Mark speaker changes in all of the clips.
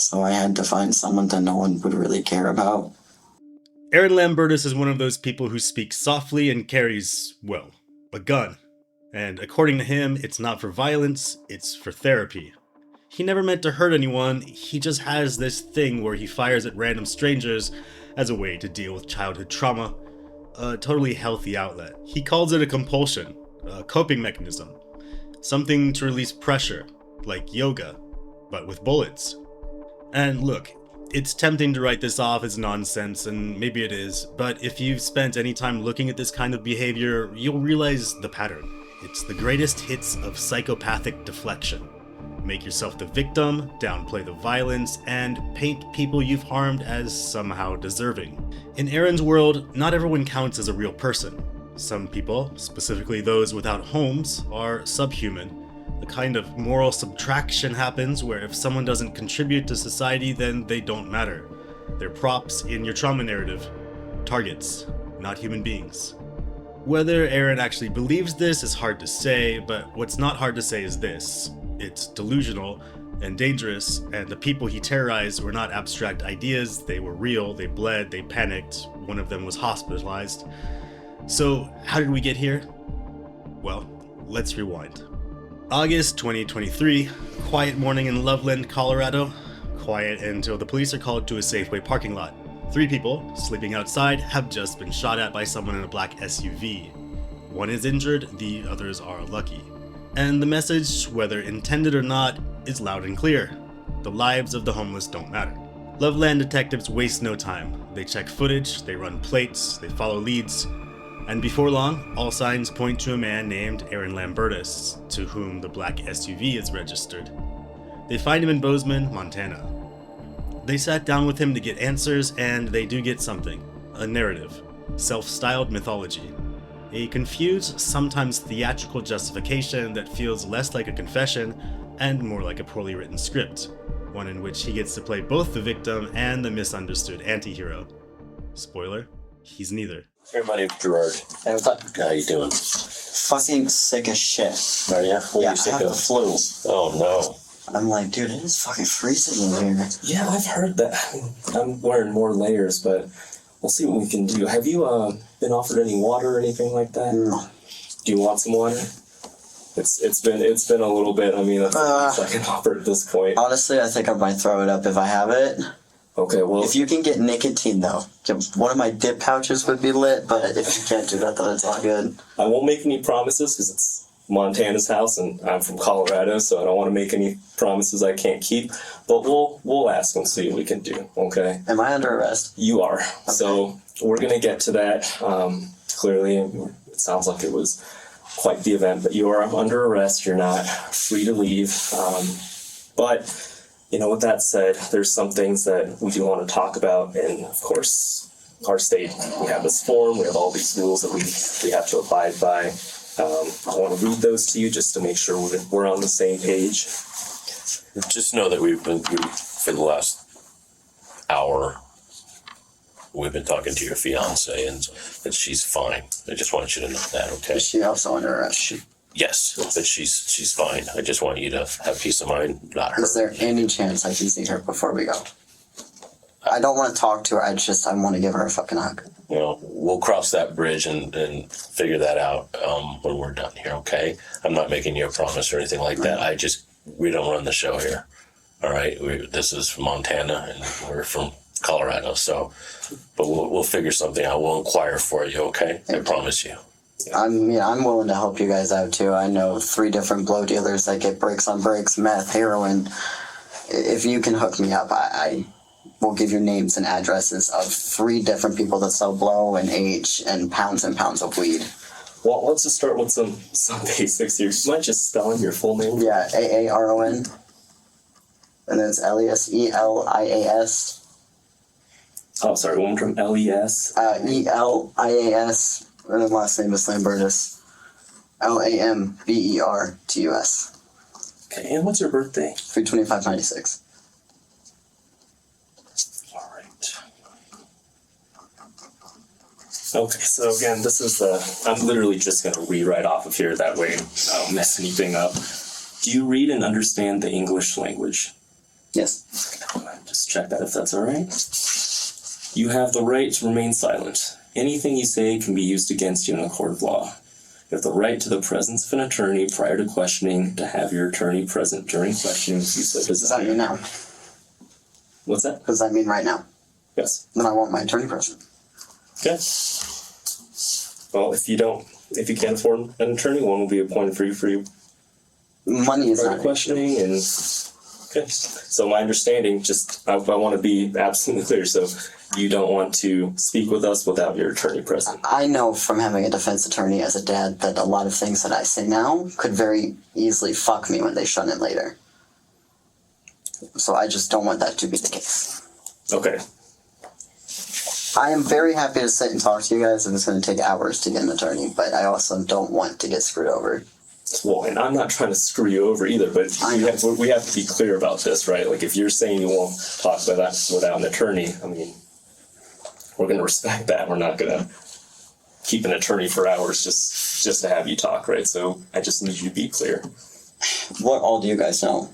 Speaker 1: so I had to find someone that no one would really care about.
Speaker 2: Aaron Lambertus is one of those people who speaks softly and carries, well, a gun. And according to him, it's not for violence, it's for therapy. He never meant to hurt anyone, he just has this thing where he fires at random strangers as a way to deal with childhood trauma. A totally healthy outlet. He calls it a compulsion, a coping mechanism. Something to release pressure, like yoga, but with bullets. And look, it's tempting to write this off as nonsense, and maybe it is, but if you've spent any time looking at this kind of behavior, you'll realize the pattern. It's the greatest hits of psychopathic deflection. Make yourself the victim, downplay the violence, and paint people you've harmed as somehow deserving. In Aaron's world, not everyone counts as a real person. Some people, specifically those without homes, are subhuman. A kind of moral subtraction happens where if someone doesn't contribute to society, then they don't matter. They're props in your trauma narrative. Targets, not human beings. Whether Aaron actually believes this is hard to say, but what's not hard to say is this. It's delusional and dangerous, and the people he terrorized were not abstract ideas, they were real, they bled, they panicked, one of them was hospitalized. So, how did we get here? Well, let's rewind. August 2023, quiet morning in Loveland, Colorado. Quiet until the police are called to a Safeway parking lot. 3 people, sleeping outside, have just been shot at by someone in a black SUV. One is injured, the others are lucky. And the message, whether intended or not, is loud and clear. The lives of the homeless don't matter. Loveland detectives waste no time. They check footage, they run plates, they follow leads, and before long, all signs point to a man named Aaron Lambertus, to whom the black SUV is registered. They find him in Bozeman, Montana. They sat down with him to get answers, and they do get something. A narrative. Self-styled mythology. A confused, sometimes theatrical justification that feels less like a confession and more like a poorly written script. One in which he gets to play both the victim and the misunderstood anti-hero. Spoiler, he's neither.
Speaker 3: Hey, my name's Gerard.
Speaker 1: Hey, what's up?
Speaker 3: How you doing?
Speaker 1: Fucking sick as shit.
Speaker 3: Are you? What
Speaker 1: Yeah,
Speaker 3: are you sick
Speaker 1: I have
Speaker 3: of?
Speaker 1: the flu.
Speaker 3: Oh, no.
Speaker 1: I'm like, dude, it is fucking freezing in here.
Speaker 4: Yeah, I've heard that. I'm wearing more layers, but we'll see what we can do. Have you been offered any water or anything like that?
Speaker 1: No.
Speaker 4: Do you want some water? It's been a little bit. I mean, that's the second offer at this point.
Speaker 1: Honestly, I think I might throw it up if I have it.
Speaker 4: Okay, well,
Speaker 1: If you can get nicotine, though, one of my dip pouches would be lit, but if you can't do that, then it's all good.
Speaker 4: I won't make any promises because it's Montana's house and I'm from Colorado, so I don't want to make any promises I can't keep. But we'll ask and see what we can do. Okay.
Speaker 1: Am I under arrest?
Speaker 4: You are. Okay. So we're gonna get to that. Clearly, it sounds like it was quite the event, but you are under arrest. You're not free to leave. But you know, with that said, there's some things that we do want to talk about, and of course, our state, we have this form, we have all these rules that we have to abide by. I want to read those to you just to make sure we're on the same page.
Speaker 3: Just know that for the last hour, we've been talking to your fiance and that she's fine. I just want you to know that, okay?
Speaker 1: Is she also under arrest?
Speaker 3: Yes, that she's fine. I just want you to have peace of mind, not her.
Speaker 1: Is there any chance I can see her before we go? I don't want to talk to her, I want to give her a fucking hug.
Speaker 3: You know, we'll cross that bridge and figure that out when we're done here, okay? I'm not making you a promise or anything like that. We don't run the show here, all right? This is Montana, and we're from Colorado, so, but we'll figure something out. We'll inquire for you, okay? I promise you.
Speaker 1: I'm willing to help you guys out too. I know 3 different blow dealers that get breaks on breaks, meth, heroin. If you can hook me up, I will give you names and addresses of 3 different people that sell blow and H and pounds of weed.
Speaker 4: Well, let's just start with some basics here. You mind just spelling your full name?
Speaker 1: Yeah, Aaron. And then it's Elias, Elias.
Speaker 4: Oh, sorry, one from LES.
Speaker 1: Elias. And then last name is Lambertus. Lambertus.
Speaker 4: Okay, and what's your birthday?
Speaker 1: 3/25/96.
Speaker 4: All right. Okay, so again, this is I'm literally just going to read right off of here. That way I don't mess anything up. Do you read and understand the English language?
Speaker 1: Yes.
Speaker 4: check that if that's all right. You have the right to remain silent. Anything you say can be used against you in a court of law. You have the right to the presence of an attorney prior to questioning, to have your attorney present during questioning if you so
Speaker 1: Does that
Speaker 4: desire.
Speaker 1: mean now?
Speaker 4: What's that?
Speaker 1: Does that mean right now?
Speaker 4: Yes.
Speaker 1: Then I want my attorney present.
Speaker 4: Okay. Well, if you can't afford an attorney, one will be appointed for you
Speaker 1: Money is
Speaker 4: prior
Speaker 1: not
Speaker 4: to questioning. And okay. So my understanding, just I want to be absolutely clear. So you don't want to speak with us without your attorney present.
Speaker 1: I know from having a defense attorney as a dad that a lot of things that I say now could very easily fuck me when they shun it later. So I just don't want that to be the case.
Speaker 4: Okay.
Speaker 1: I am very happy to sit and talk to you guys if it's going to take hours to get an attorney, but I also don't want to get screwed over.
Speaker 4: Well, and I'm not trying to screw you over either, but we have to be clear about this, right? Like, if you're saying you won't talk without an attorney, I mean, we're going to respect that. We're not going to keep an attorney for hours just to have you talk, right? So I just need you to be clear.
Speaker 1: What all do you guys know?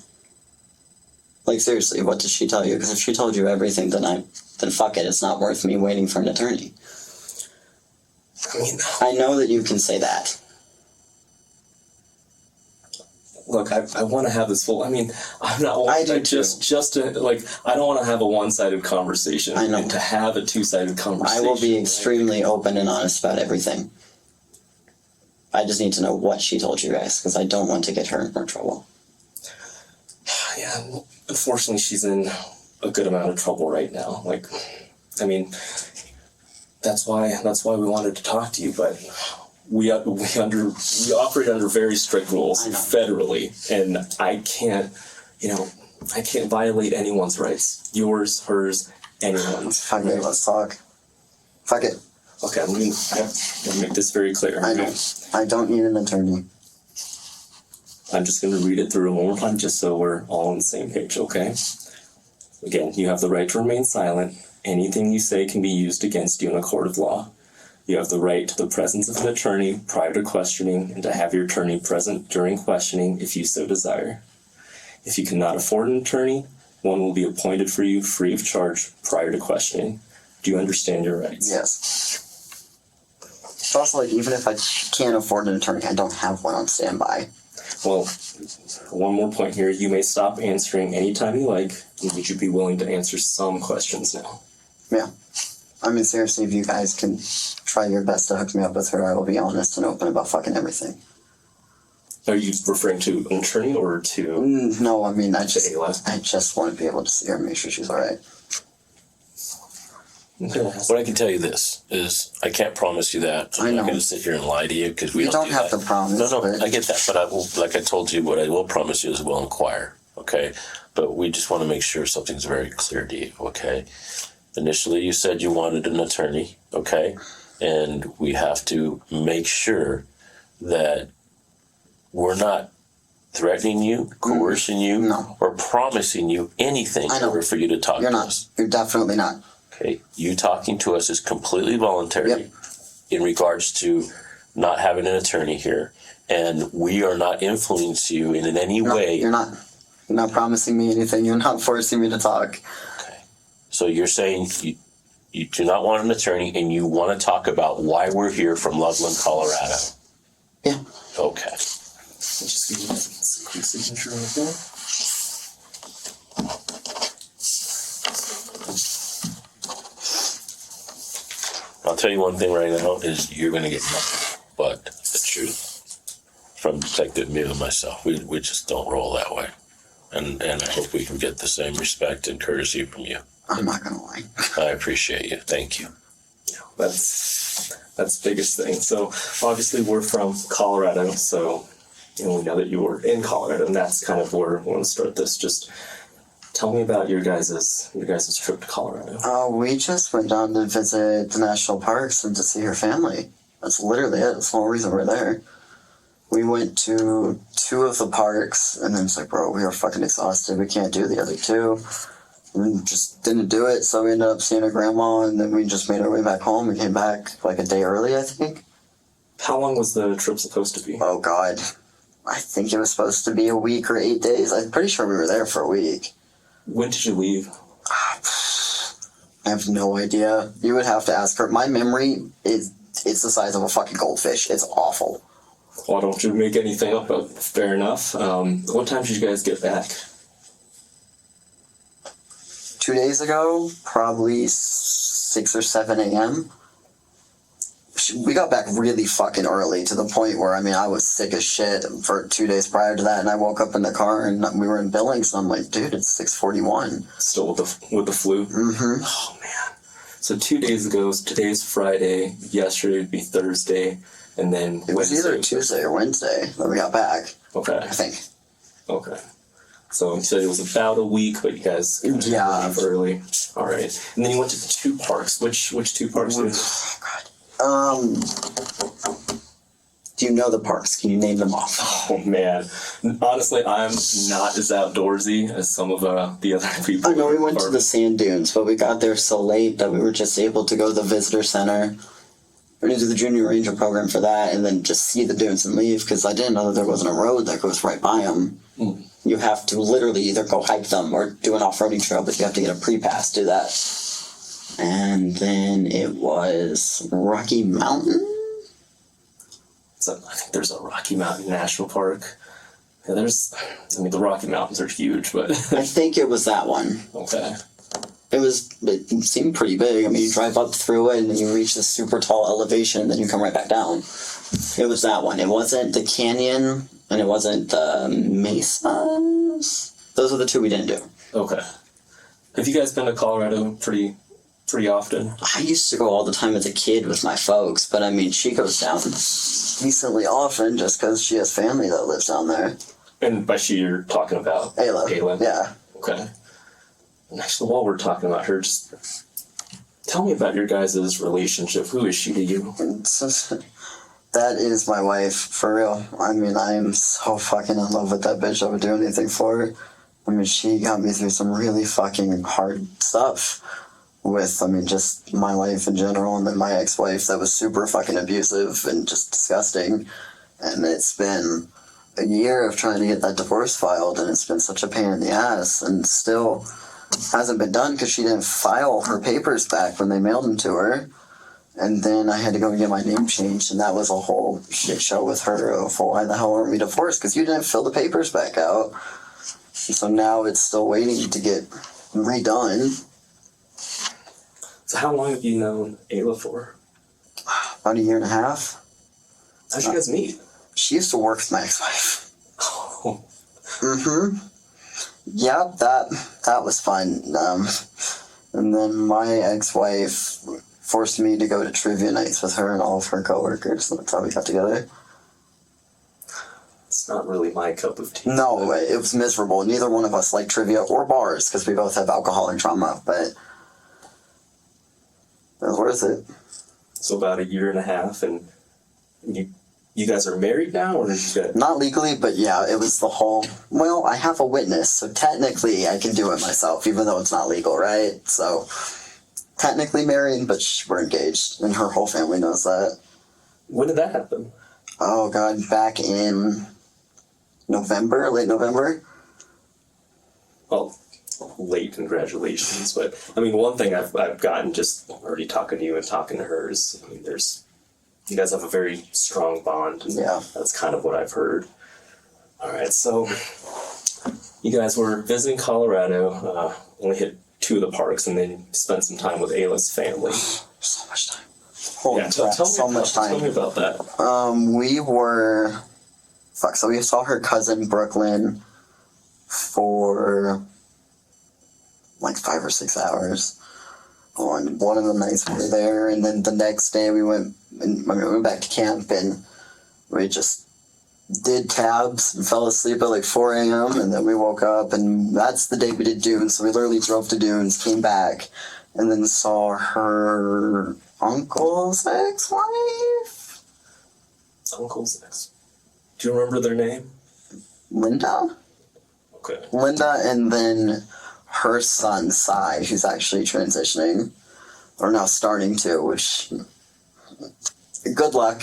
Speaker 1: Like, seriously, what did she tell you? Because if she told you everything, then fuck it, it's not worth me waiting for an attorney.
Speaker 4: I mean,
Speaker 1: I know that you can say that.
Speaker 4: look, I want to have this full. I mean, I'm not.
Speaker 1: I do
Speaker 4: just to like. I don't want to have a one-sided conversation.
Speaker 1: I know.
Speaker 4: And to have a two-sided
Speaker 1: I
Speaker 4: conversation.
Speaker 1: will be extremely open and honest about everything. I just need to know what she told you guys, because I don't want to get her in more trouble.
Speaker 4: Yeah, unfortunately, she's in a good amount of trouble right now. Like, I mean, that's why we wanted to talk to you, but we operate under very strict rules
Speaker 1: I know.
Speaker 4: federally, and I can't violate anyone's rights. Yours, hers, anyone's.
Speaker 1: Fuck it, let's talk. Fuck it.
Speaker 4: Okay, I'm gonna make this very clear.
Speaker 1: I know. I don't need an attorney.
Speaker 4: I'm just going to read it through one more time just so we're all on the same page, okay? Again, you have the right to remain silent. Anything you say can be used against you in a court of law. You have the right to the presence of an attorney prior to questioning and to have your attorney present during questioning if you so desire. If you cannot afford an attorney, one will be appointed for you free of charge prior to questioning. Do you understand your rights?
Speaker 1: Yes. It's also like, even if I can't afford an attorney, I don't have one on standby.
Speaker 4: Well, one more point here. You may stop answering anytime you like. Would you be willing to answer some questions now?
Speaker 1: Yeah. I mean, seriously, if you guys can try your best to hook me up with her, I will be honest and open about fucking everything.
Speaker 4: Are you referring to an attorney or to
Speaker 1: No, I mean, I
Speaker 4: Ayla?
Speaker 1: just want to be able to see her and make sure she's alright.
Speaker 3: What I can tell you this is, I can't promise you that.
Speaker 1: I
Speaker 3: I'm
Speaker 1: know.
Speaker 3: not going to sit here and lie to you because we
Speaker 1: You don't have
Speaker 3: that.
Speaker 1: to promise,
Speaker 3: No,
Speaker 1: but-
Speaker 3: I get that, but I will, like I told you, what I will promise you is we'll inquire, okay? But we just want to make sure something's very clear to you, okay? Initially, you said you wanted an attorney, okay? And we have to make sure that we're not threatening you, coercing you,
Speaker 1: No.
Speaker 3: or promising you anything
Speaker 1: I
Speaker 3: in
Speaker 1: know.
Speaker 3: order for you to talk
Speaker 1: You're
Speaker 3: to
Speaker 1: not.
Speaker 3: us.
Speaker 1: You're definitely not.
Speaker 3: Okay, you talking to us is completely voluntary
Speaker 1: Yep.
Speaker 3: in regards to not having an attorney here, and we are not influencing you in any
Speaker 1: No,
Speaker 3: way.
Speaker 1: You're not. You're not promising me anything. You're not forcing me to talk.
Speaker 3: Okay, so you're saying you do not want an attorney, and you want to talk about why we're here from Loveland, Colorado.
Speaker 1: Yeah.
Speaker 3: Okay.
Speaker 4: Just give me a quick signature right there.
Speaker 3: I'll tell you one thing right now is you're going to get nothing but the truth from Detective Mew and myself. We just don't roll that way. And I hope we can get the same respect and courtesy from you.
Speaker 1: I'm not gonna lie.
Speaker 3: I appreciate you. Thank you.
Speaker 4: That's the biggest thing. So obviously we're from Colorado, so we know that you were in Colorado, and that's kind of where we want to start this. Just tell me about your guys' trip to Colorado.
Speaker 1: We just went down to visit the national parks and to see her family. That's literally it. That's the whole reason we're there. We went to 2 of the parks, and then it's like, bro, we are fucking exhausted. We can't do the other 2. We just didn't do it, so we ended up seeing her grandma, and then we just made our way back home. We came back like a day early, I think.
Speaker 4: How long was the trip supposed to be?
Speaker 1: Oh, God. I think it was supposed to be a week or 8 days. I'm pretty sure we were there for a week.
Speaker 4: When did you leave?
Speaker 1: I have no idea. You would have to ask her. My memory it's the size of a fucking goldfish. It's awful.
Speaker 4: Why don't you make anything up? But fair enough. What time did you guys get back?
Speaker 1: 2 days ago, probably 6 or 7 a.m. We got back really fucking early to the point where, I mean, I was sick as shit for 2 days prior to that, and I woke up in the car and we were in Billings, and I'm like, dude, it's 6:41.
Speaker 4: Still with the flu?
Speaker 1: Mm-hmm.
Speaker 4: Oh, man. So 2 days ago, today's Friday, yesterday would be Thursday, and then
Speaker 1: It was either Tuesday or Wednesday that we got back,
Speaker 4: Okay.
Speaker 1: I think.
Speaker 4: Okay. So you said it was about a week, but you guys
Speaker 1: Yeah.
Speaker 4: leave early. All right. And then you went to the 2 parks. Which 2 parks?
Speaker 1: Oh, God. Do you know the parks? Can you name them off?
Speaker 4: Oh, man. Honestly, I'm not as outdoorsy as some of the other people.
Speaker 1: I know we went to the sand dunes, but we got there so late that we were just able to go to the visitor center. We're going to do the junior ranger program for that and then just see the dunes and leave, because I didn't know that there wasn't a road that goes right by them.
Speaker 4: Mm.
Speaker 1: You have to literally either go hike them or do an off-roading trail, but you have to get a pre-pass to do that. And then it was Rocky Mountain?
Speaker 4: So I think there's a Rocky Mountain National Park. Yeah, the Rocky Mountains are huge, but
Speaker 1: I think it was that one.
Speaker 4: okay.
Speaker 1: It seemed pretty big. I mean, you drive up through it and then you reach this super tall elevation and then you come right back down. It was that one. It wasn't the canyon and it wasn't the mesas. Those are the 2 we didn't do.
Speaker 4: Okay. Have you guys been to Colorado pretty often?
Speaker 1: I used to go all the time as a kid with my folks, but I mean, she goes down decently often just because she has family that lives down there.
Speaker 4: And by she, you're talking about
Speaker 1: Ayla. Yeah.
Speaker 4: Okay. And actually, while we're talking about her, just tell me about your guys' relationship. Who is she to you?
Speaker 1: That is my wife, for real. I mean, I am so fucking in love with that bitch. I would do anything for her. I mean, she got me through some really fucking hard stuff with, I mean, just my life in general, and then my ex-wife that was super fucking abusive and just disgusting. And it's been a year of trying to get that divorce filed, and it's been such a pain in the ass, and still hasn't been done because she didn't file her papers back when they mailed them to her. And then I had to go and get my name changed, and that was a whole shit show with her of why the hell aren't we divorced? Because you didn't fill the papers back out. And so now it's still waiting to get redone.
Speaker 4: So how long have you known Ayla for?
Speaker 1: About 1.5 years.
Speaker 4: How'd you guys meet?
Speaker 1: She used to work with my ex-wife.
Speaker 4: Oh.
Speaker 1: Mm-hmm. Yep, that was fun. And then my ex-wife forced me to go to trivia nights with her and all of her coworkers. That's how we got together.
Speaker 4: It's not really my cup of tea.
Speaker 1: No, it was miserable. Neither one of us liked trivia or bars because we both have alcoholic trauma, but it was worth it.
Speaker 4: So about 1.5 years, and you guys are married now, or did you guys...
Speaker 1: Not legally, but yeah, it was the whole, well, I have a witness, so technically I can do it myself, even though it's not legal, right? So, technically married, but we're engaged, and her whole family knows that.
Speaker 4: When did that happen?
Speaker 1: Oh, God, back in November, late November.
Speaker 4: Well, late congratulations, but I mean, one thing I've gotten just already talking to you and talking to her is, I mean, you guys have a very strong bond. And
Speaker 1: Yeah.
Speaker 4: that's kind of what I've heard. All right, so you guys were visiting Colorado, only hit 2 of the parks, and then spent some time with Ayla's family.
Speaker 1: So much time. Holy
Speaker 4: Tell
Speaker 1: crap, so much time.
Speaker 4: Tell me about that.
Speaker 1: So we saw her cousin Brooklyn for like 5 or 6 hours on one of the nights we were there, and then the next day we went back to camp and we just did tabs and fell asleep at like 4 a.m. and then we woke up, and that's the day we did dunes. So we literally drove to dunes, came back, and then saw her uncle's ex-wife.
Speaker 4: Uncle's ex. Do you remember their name?
Speaker 1: Linda, and then her son, Cy, who's actually transitioning, or now starting to, which, good luck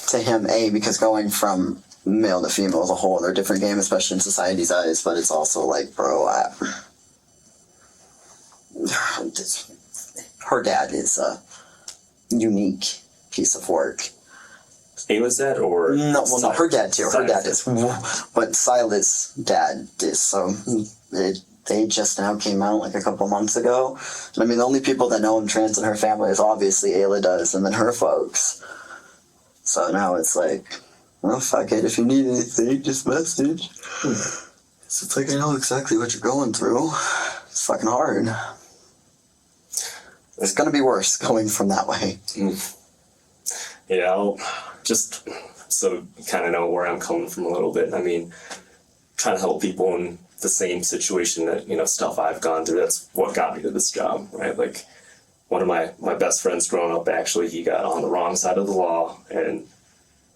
Speaker 1: to him, because going from male to female is a whole other different game, especially in society's eyes, but it's also like, bro, her dad is a unique piece of work.
Speaker 4: Ayla's dad or
Speaker 1: No, well, no, her dad too. Her dad
Speaker 4: Silas?
Speaker 1: is, but Silas' dad is. So they just now came out like a couple months ago. And I mean, the only people that know him trans in her family is obviously Ayla does, and then her folks. So now it's like, well, fuck it. If you need anything, just message. So it's like, I know exactly what you're going through. It's fucking hard. It's gonna be worse going from that way.
Speaker 4: Yeah, I'll just so you kind of know where I'm coming from a little bit. I mean, trying to help people in the same situation that, stuff I've gone through. That's what got me to this job, right? Like, one of my best friends growing up, actually, he got on the wrong side of the law. And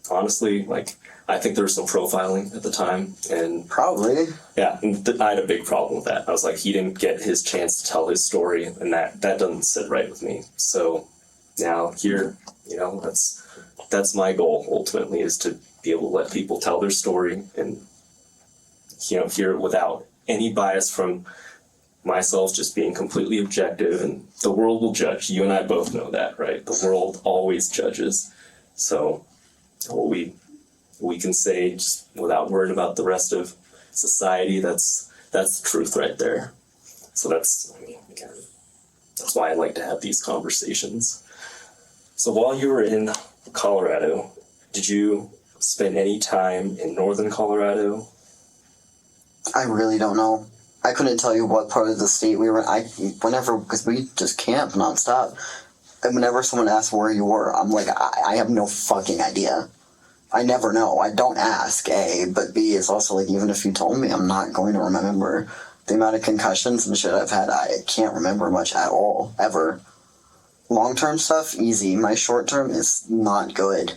Speaker 4: honestly, like, I think there was some profiling at the time. And
Speaker 1: Probably.
Speaker 4: yeah, and I had a big problem with that. I was like, he didn't get his chance to tell his story, and that doesn't sit right with me. So now here, that's my goal ultimately, is to be able to let people tell their story and, hear it without any bias from myself, just being completely objective, and the world will judge. You and I both know that, right? The world always judges. So what we can say, just without worrying about the rest of society, that's the truth right there. So that's why I like to have these conversations. So while you were in Colorado, did you spend any time in northern Colorado?
Speaker 1: I really don't know. I couldn't tell you what part of the state we were in. Because we just camp nonstop. And whenever someone asks where you were, I'm like, I have no fucking idea. I never know. I don't ask, A. But B is also like, even if you told me, I'm not going to remember. The amount of concussions and shit I've had, I can't remember much at all, ever. Long-term stuff, easy. My short-term is not good.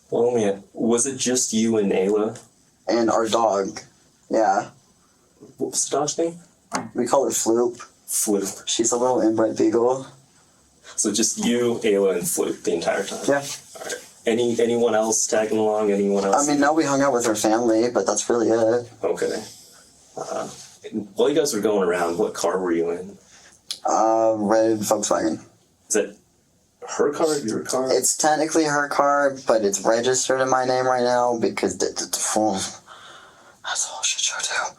Speaker 4: Well, man, was it just you and Ayla?
Speaker 1: And our dog, yeah.
Speaker 4: What was the dog's name?
Speaker 1: We call her Floop.
Speaker 4: Floop.
Speaker 1: She's a little inbred beagle.
Speaker 4: So just you, Ayla, and Floop the entire time?
Speaker 1: Yeah.
Speaker 4: All right. Anyone else tagging along? Anyone else?
Speaker 1: I mean, no, we hung out with her family, but that's really it.
Speaker 4: Okay. While you guys were going around, what car were you in?
Speaker 1: Red Volkswagen.
Speaker 4: Is that her car, your car?
Speaker 1: It's technically her car, but it's registered in my name right now because that's a whole shit show too.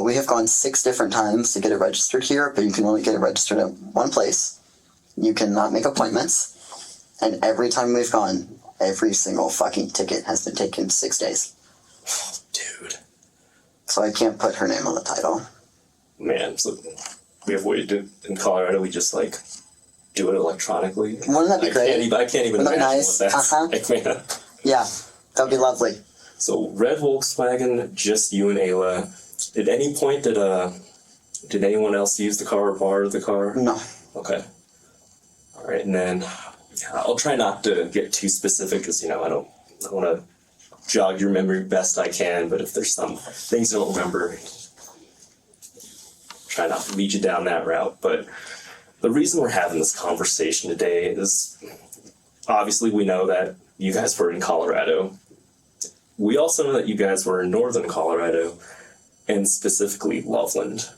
Speaker 1: We have gone 6 different times to get it registered here, but you can only get it registered at one place. You cannot make appointments, and every time we've gone, every single fucking ticket has been taken 6 days.
Speaker 4: Dude.
Speaker 1: So I can't put her name on the title.
Speaker 4: Man, so we have waited in Colorado. We just do it electronically.
Speaker 1: Wouldn't that be great?
Speaker 4: I can't even
Speaker 1: Wouldn't that be
Speaker 4: imagine
Speaker 1: nice?
Speaker 4: what that's like, man.
Speaker 1: Yeah, that'd be lovely.
Speaker 4: So red Volkswagen, just you and Ayla. At any point did anyone else use the car or borrow the car?
Speaker 1: No.
Speaker 4: Okay. All right, and then I'll try not to get too specific because I don't want to jog your memory best I can. But if there's some things you don't remember, try not to lead you down that route. But the reason we're having this conversation today is obviously we know that you guys were in Colorado. We also know that you guys were in northern Colorado, and specifically Loveland.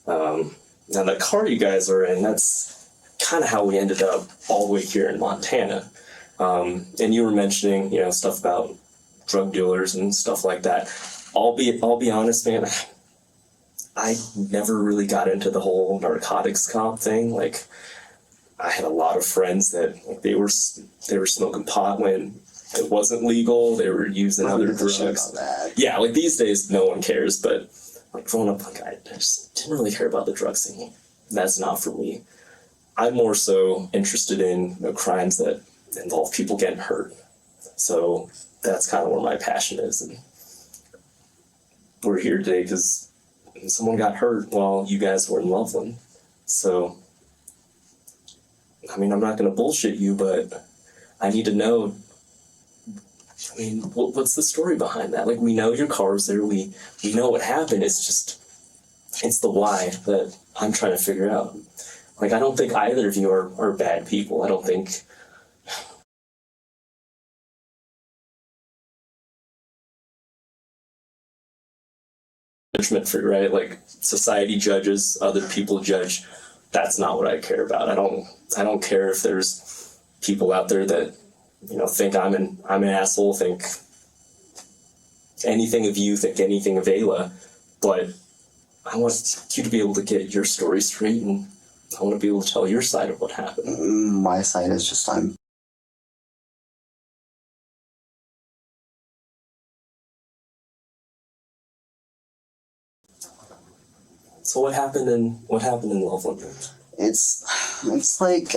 Speaker 4: Now the car you guys are in, that's kind of how we ended up all the way here in Montana. And you were mentioning, stuff about drug dealers and stuff like that. I'll be honest, man, I never really got into the whole narcotics comp thing. Like, I had a lot of friends that they were smoking pot when it wasn't legal. They were using other drugs. Yeah, like these days, no one cares. But growing up, I just didn't really care about the drugs thing. That's not for me. I'm more so interested in crimes that involve people getting hurt. So that's kind of where my passion is. And we're here today because someone got hurt while you guys were in Loveland. So, I mean, I'm not going to bullshit you, but I need to know, what's the story behind that? Like, we know your car was there. We know what happened. It's the why that I'm trying to figure out. Like, I don't think either of you are bad people. I don't think... Judgment for, right? Like, society judges, other people judge that's not what I care about. I don't care if there's people out there that, think I'm an asshole, think anything of you, think anything of Ayla, but I want you to be able to get your story straight, and I want to be able to tell your side of what happened.
Speaker 1: My side is just I'm.
Speaker 4: So what happened in Loveland?
Speaker 1: It's like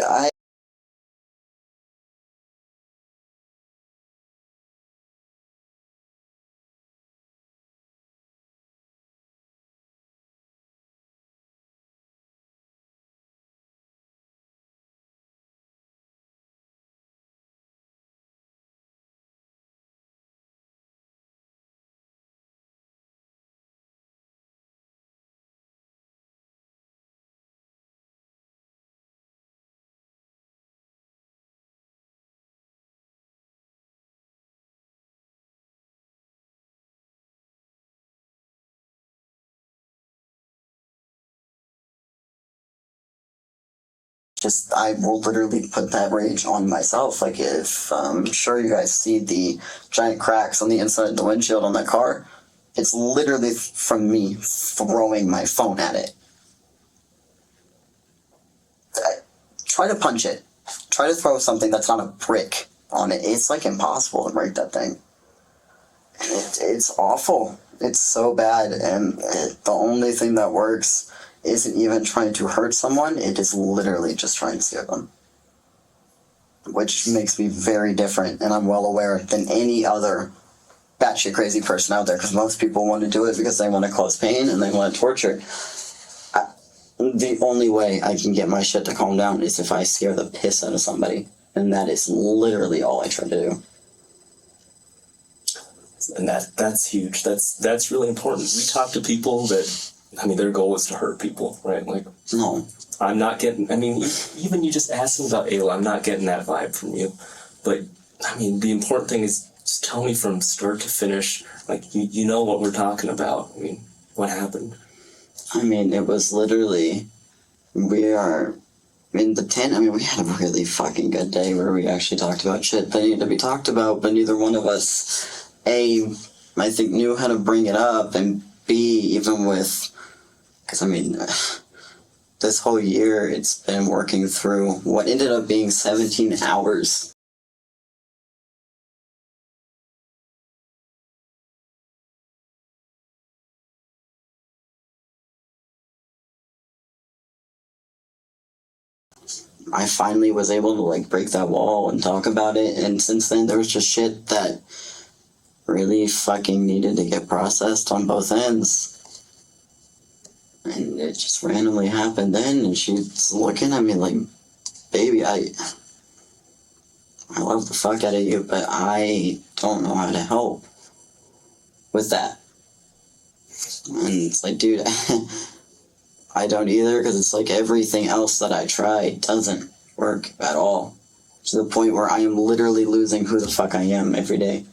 Speaker 1: I will literally put that rage on myself. Like if I'm sure you guys see the giant cracks on the inside of the windshield on that car, it's literally from me throwing my phone at it. Try to punch it. Try to throw something that's not a brick on it. It's like impossible to break that thing. It's awful. It's so bad, and the only thing that works isn't even trying to hurt someone, it is literally just trying to scare them. Which makes me very different, and I'm well aware, than any other batshit crazy person out there, because most people want to do it because they want to cause pain and they want to torture. The only way I can get my shit to calm down is if I scare the piss out of somebody, and that is literally all I try to do.
Speaker 4: And that's huge. That's really important. We talk to people that, their goal is to hurt people, right? Like,
Speaker 1: No.
Speaker 4: I'm not getting, even you just asking about Ayla, I'm not getting that vibe from you. But, the important thing is just tell me from start to finish, like, you know what we're talking about. What happened?
Speaker 1: It was literally, we are in the tent. We had a really fucking good day where we actually talked about shit that needed to be talked about, but neither one of us, A, I think knew how to bring it up, and B, even with, because this whole year it's been working through what ended up being 17 hours. I finally was able to break that wall and talk about it, and since then there was just shit that really fucking needed to get processed on both ends. And it just randomly happened then, and she's looking at me like, baby, I love the fuck out of you, but I don't know how to help with that. And it's like, dude, I don't either, because it's like everything else that I try doesn't work at all. To the point where I am literally losing who the fuck I am every day.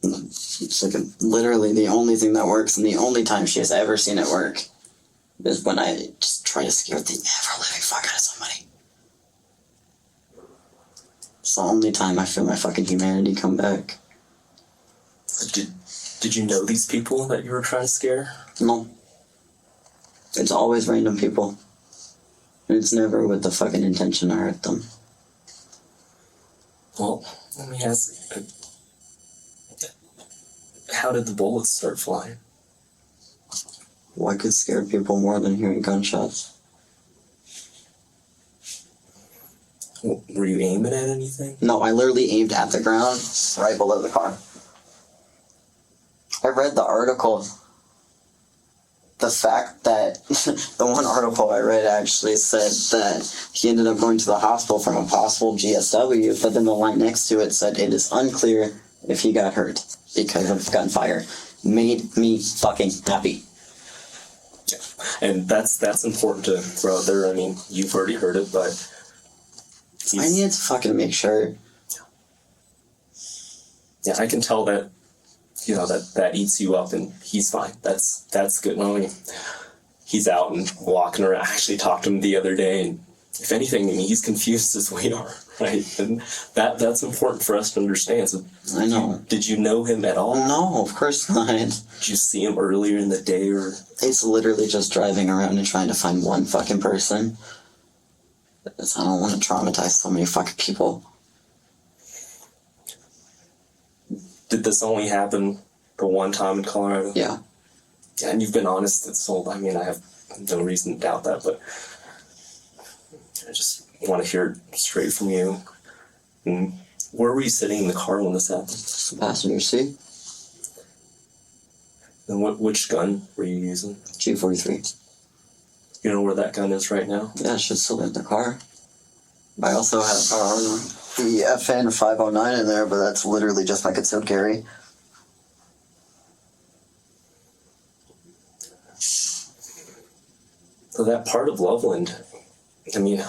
Speaker 1: It's like literally the only thing that works, and the only time she has ever seen it work is when I just try to scare the ever-living fuck out of somebody. It's the only time I feel my fucking humanity come back.
Speaker 4: Did you know these people that you were trying to scare?
Speaker 1: No. It's always random people. And it's never with the fucking intention to hurt them.
Speaker 4: Well, let me ask, how did the bullets start flying?
Speaker 1: What could scare people more than hearing gunshots?
Speaker 4: Were you aiming at anything?
Speaker 1: No, I literally aimed at the ground, right below the car. I read the article. The fact that the one article I read actually said that he ended up going to the hospital from a possible GSW, but then the line next to it said it is unclear if he got hurt because of gunfire. Made me fucking happy.
Speaker 4: Yeah. And that's important to throw out there. You've already heard it, but
Speaker 1: I need to fucking make sure.
Speaker 4: Yeah, I can tell that, that eats you up, and he's fine. That's good. he's out and walking around. I actually talked to him the other day, and if anything, I mean, he's confused as we are, right? And that's important for us to understand. So
Speaker 1: I know.
Speaker 4: Did you know him at all?
Speaker 1: No, of course not.
Speaker 4: Did you see him earlier in the day, or?
Speaker 1: He's literally just driving around and trying to find one fucking person. Because I don't want to traumatize so many fucking people.
Speaker 4: Did this only happen the one time in Colorado?
Speaker 1: Yeah.
Speaker 4: Yeah, and you've been honest. I mean, I have no reason to doubt that, but I just want to hear it straight from you. And where were you sitting in the car when this happened?
Speaker 1: It's the passenger seat.
Speaker 4: And which gun were you using?
Speaker 1: G43.
Speaker 4: You know where that gun is right now?
Speaker 1: Yeah, it should still be in the car. I also have the FN 509 in there, but that's literally just my concealed carry.
Speaker 4: So that part of Loveland, I mean,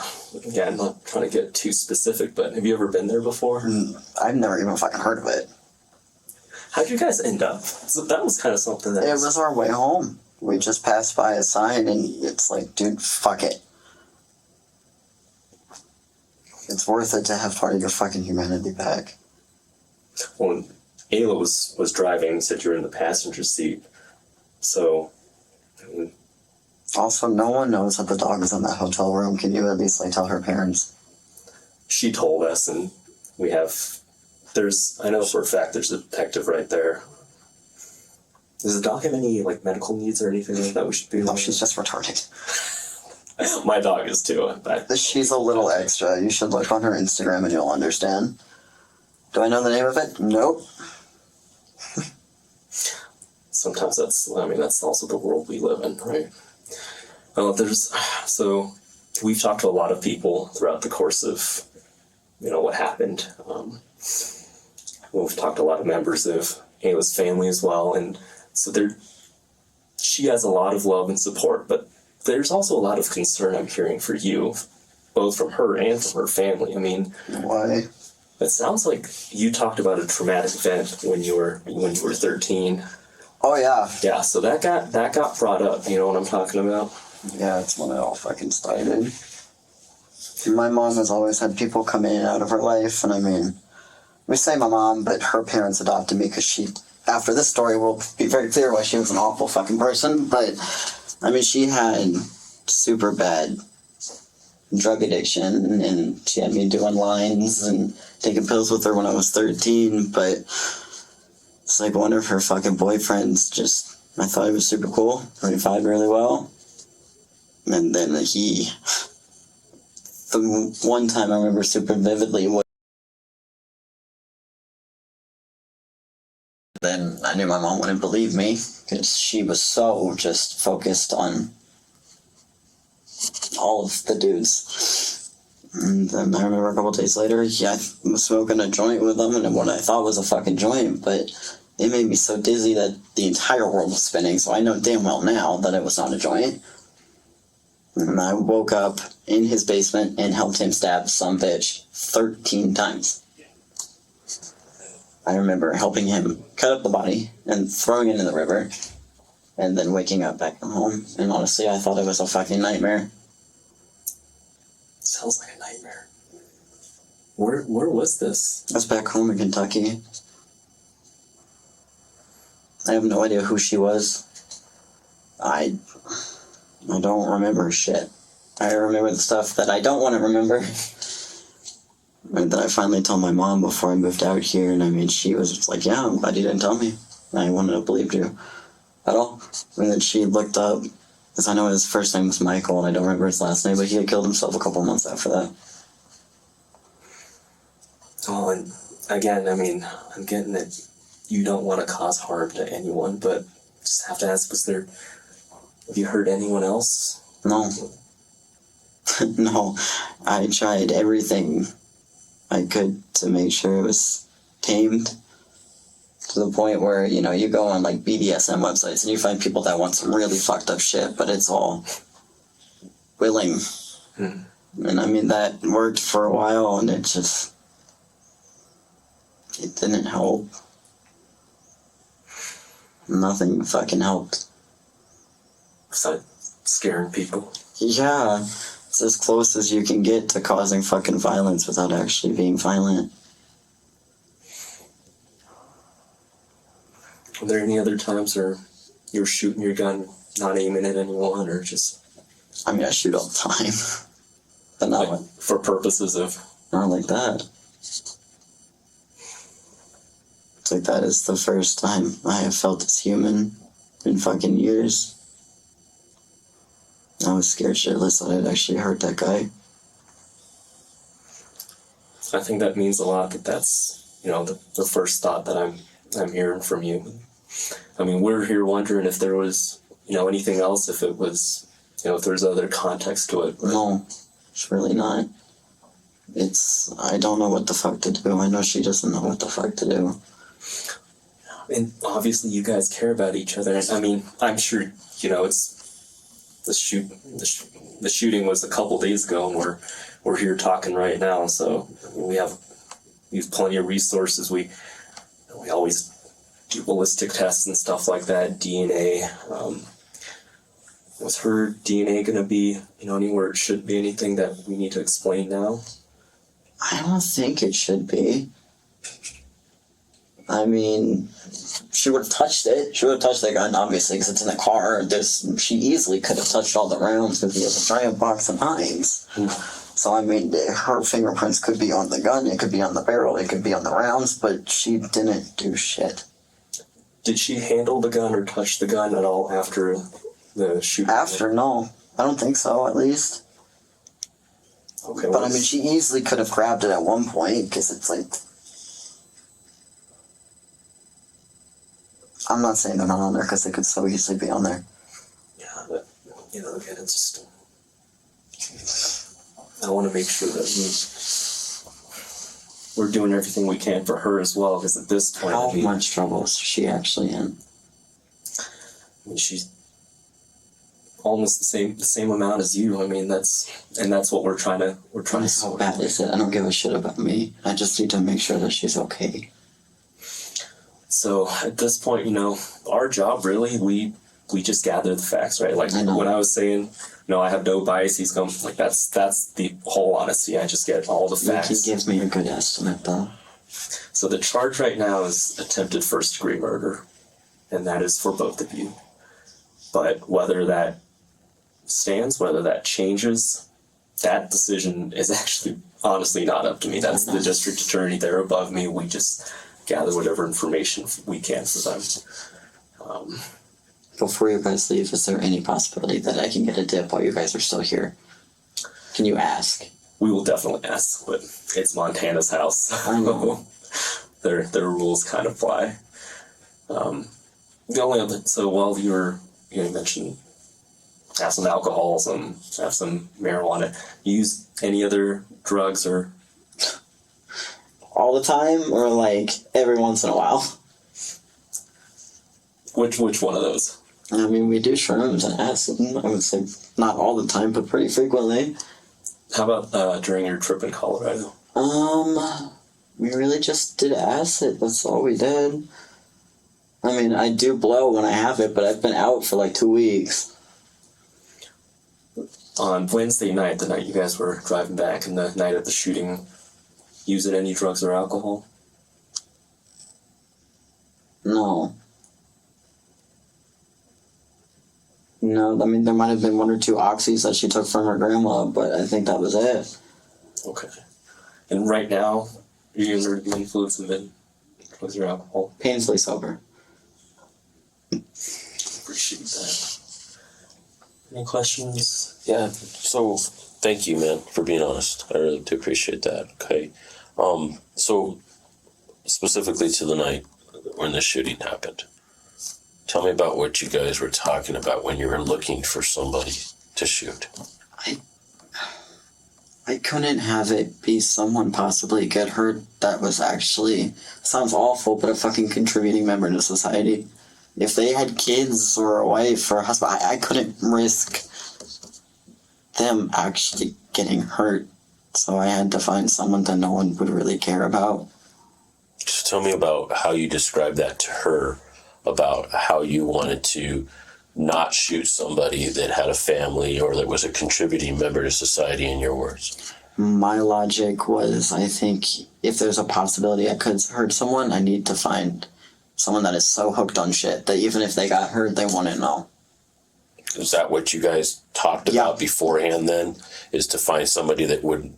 Speaker 4: yeah, I'm not trying to get too specific, but have you ever been there before?
Speaker 1: I've never even fucking heard of it.
Speaker 4: How'd you guys end up? So that was kind of something that...
Speaker 1: It was our way home. We just passed by a sign and it's like, dude, fuck it. It's worth it to have part of your fucking humanity back.
Speaker 4: When Ayla was driving, you said you were in the passenger seat. So...
Speaker 1: Also, no one knows that the dog is in that hotel room. Can you at least like tell her parents?
Speaker 4: She told us, and we have... I know for a fact there's a detective right there. Does the dog have any like medical needs or anything like that we should be...
Speaker 1: No, she's just retarded.
Speaker 4: My dog is too.
Speaker 1: She's a little extra. You should look on her Instagram and you'll understand. Do I know the name of it? Nope.
Speaker 4: Sometimes that's also the world we live in, right? So we've talked to a lot of people throughout the course of, what happened. We've talked to a lot of members of Ayla's family as well, and so she has a lot of love and support, but there's also a lot of concern I'm hearing for you, both from her and from her family. I mean,
Speaker 1: why?
Speaker 4: It sounds like you talked about a traumatic event when you were 13.
Speaker 1: Oh yeah.
Speaker 4: Yeah, so that got brought up. You know what I'm talking about?
Speaker 1: Yeah, it's when it all fucking started. My mom has always had people come in and out of her life, and I mean, we say my mom, but her parents adopted me because after this story will be very clear why she was an awful fucking person, but I mean, she had super bad drug addiction, and she had me doing lines and taking pills with her when I was 13, but it's like one of her fucking boyfriends I thought he was super cool, 35 really well, and then the one time I remember super vividly was then I knew my mom wouldn't believe me because she was so just focused on all of the dudes. And then I remember a couple days later, I was smoking a joint with them, and what I thought was a fucking joint, but it made me so dizzy that the entire world was spinning, so I know damn well now that it was not a joint. And I woke up in his basement and helped him stab some bitch 13 times. I remember helping him cut up the body and throwing it in the river, and then waking up back at home. And honestly, I thought it was a fucking nightmare.
Speaker 4: Sounds like a nightmare. Where was this?
Speaker 1: I was back home in Kentucky. I have no idea who she was. I don't remember shit. I remember the stuff that I don't want to remember. And then I finally told my mom before I moved out here, and I mean, she was just like, yeah, I'm glad you didn't tell me. I wouldn't have believed you at all. And then she looked up, because I know his first name was Michael, and I don't remember his last name, but he had killed himself a couple months after that.
Speaker 4: Oh, and again, I mean, I'm getting that you don't want to cause harm to anyone, but just have to ask, have you hurt anyone else?
Speaker 1: No. No. I tried everything I could to make sure it was tamed, to the point where, you go on like BDSM websites and you find people that want some really fucked up shit, but it's all willing. And I mean, that worked for a while, and it didn't help. Nothing fucking helped.
Speaker 4: scaring people.
Speaker 1: Yeah, it's as close as you can get to causing fucking violence without actually being violent.
Speaker 4: Are there any other times where you're shooting your gun, not aiming at anyone, or just
Speaker 1: I mean, I shoot all the time, but not
Speaker 4: like, for purposes of?
Speaker 1: not like that. It's like that is the first time I have felt as human in fucking years. I was scared shitless that I'd actually hurt that guy.
Speaker 4: I think that means a lot. That's the first thought that I'm hearing from you. I mean, we're here wondering if there was anything else, if it was if there's other context to it.
Speaker 1: No, it's really not. I don't know what the fuck to do. I know she doesn't know what the fuck to do.
Speaker 4: And obviously you guys care about each other. I mean, I'm sure, it's the shooting was a couple days ago, and we're here talking right now. So we have plenty of resources. We always do ballistic tests and stuff like that. DNA. Was her DNA going to be, anywhere it should be? Anything that we need to explain now?
Speaker 1: I don't think it should be. I mean, she would have touched it. She would have touched that gun, obviously, because it's in the car. She easily could have touched all the rounds because he has a giant box of knives. So, I mean, her fingerprints could be on the gun, it could be on the barrel, it could be on the rounds, but she didn't do shit.
Speaker 4: Did she handle the gun or touch the gun at all after the shooting?
Speaker 1: After, no. I don't think so, at least.
Speaker 4: Okay.
Speaker 1: But, I mean, she easily could have grabbed it at one point, because it's like... I'm not saying they're not on there, because they could so easily be on there.
Speaker 4: Yeah, but, again, it's just... I want to make sure that we're doing everything we can for her as well, because at this point...
Speaker 1: How much trouble is she actually in?
Speaker 4: I mean, she's almost the same amount as you. I mean, that's what we're trying to
Speaker 1: How
Speaker 4: sort.
Speaker 1: bad is it? I don't give a shit about me. I just need to make sure that she's okay.
Speaker 4: So at this point, our job really, we just gather the facts, right? Like when I was saying, I have no bias, he's going, like, that's the whole honesty. I just get all the facts.
Speaker 1: He gives me a good estimate, though.
Speaker 4: So the charge right now is attempted first-degree murder, and that is for both of you. But whether that stands, whether that changes, that decision is actually honestly not up to me. That's the district attorney. They're above me. We just gather whatever information we can for them.
Speaker 1: Before you guys leave, is there any possibility that I can get a dip while you guys are still here? Can you ask?
Speaker 4: We will definitely ask, but it's Montana's house.
Speaker 1: I know.
Speaker 4: Their rules kind of apply. The only other, so while you mentioned have some alcohol, have some marijuana, use any other drugs or?
Speaker 1: All the time, or like every once in a while?
Speaker 4: Which one of those?
Speaker 1: I mean, we do shrooms and acid. I would say not all the time, but pretty frequently.
Speaker 4: How about during your trip in Colorado?
Speaker 1: We really just did acid. That's all we did. I mean, I do blow when I have it, but I've been out for like 2 weeks.
Speaker 4: On Wednesday night, the night you guys were driving back, and the night of the shooting, using any drugs or alcohol?
Speaker 1: No. No, I mean, there might have been 1 or 2 oxys that she took from her grandma, but I think that was it.
Speaker 4: Okay. And right now, are you under the influence of drugs or alcohol?
Speaker 1: Painfully sober.
Speaker 4: Appreciate that. Any questions?
Speaker 3: Yeah, so thank you, man, for being honest. I really do appreciate that. Okay. So specifically to the night when the shooting happened, tell me about what you guys were talking about when you were looking for somebody to shoot.
Speaker 1: I couldn't have it be someone possibly get hurt that was actually, sounds awful, but a fucking contributing member to society. If they had kids or a wife or a husband, I couldn't risk them actually getting hurt. So I had to find someone that no one would really care about.
Speaker 3: Just tell me about how you described that to her, about how you wanted to not shoot somebody that had a family or that was a contributing member to society, in your words?
Speaker 1: My logic was, I think if there's a possibility I could hurt someone, I need to find someone that is so hooked on shit that even if they got hurt, they want to know.
Speaker 3: Is that what you guys talked about beforehand then? Is to find somebody that would,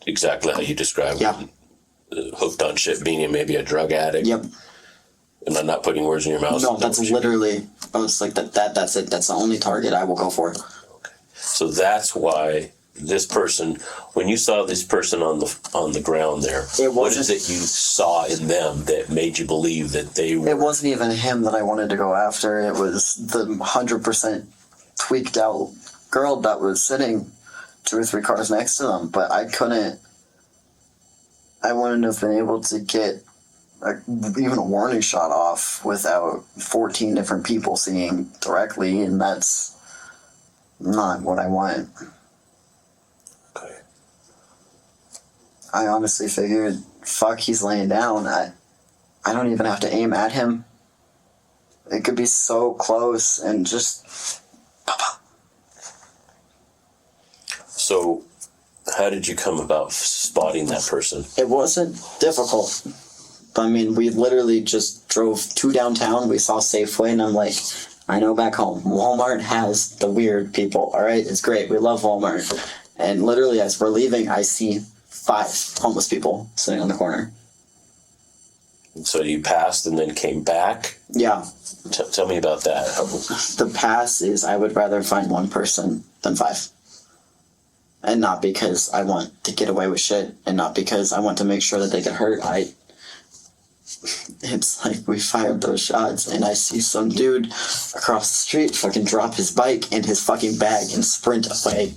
Speaker 3: exactly how you described it, hooked on shit, meaning maybe a drug addict?
Speaker 1: Yep.
Speaker 3: And I'm not putting words in your mouth.
Speaker 1: No, that's literally, I was like, that's it. That's the only target I will go for.
Speaker 3: Okay. So that's why this person, when you saw this person on the ground there, what is it you saw in them that made you believe that they were...
Speaker 1: It wasn't even him that I wanted to go after. It was the 100% tweaked out girl that was sitting 2 or 3 cars next to them. But I wouldn't have been able to get even a warning shot off without 14 different people seeing directly, and that's not what I want.
Speaker 3: Okay.
Speaker 1: I honestly figured, fuck, he's laying down. I don't even have to aim at him. It could be so close and just...
Speaker 3: So, how did you come about spotting that person?
Speaker 1: It wasn't difficult. I mean, we literally just drove to downtown. We saw Safeway, and I'm like, I know back home, Walmart has the weird people, all right? It's great. We love Walmart. And literally, as we're leaving, I see 5 homeless people sitting on the corner.
Speaker 3: So you passed and then came back?
Speaker 1: Yeah.
Speaker 3: Tell me about that.
Speaker 1: The pass is I would rather find 1 person than 5. And not because I want to get away with shit, and not because I want to make sure that they get hurt. It's like we fired those shots, and I see some dude across the street fucking drop his bike and his fucking bag and sprint away.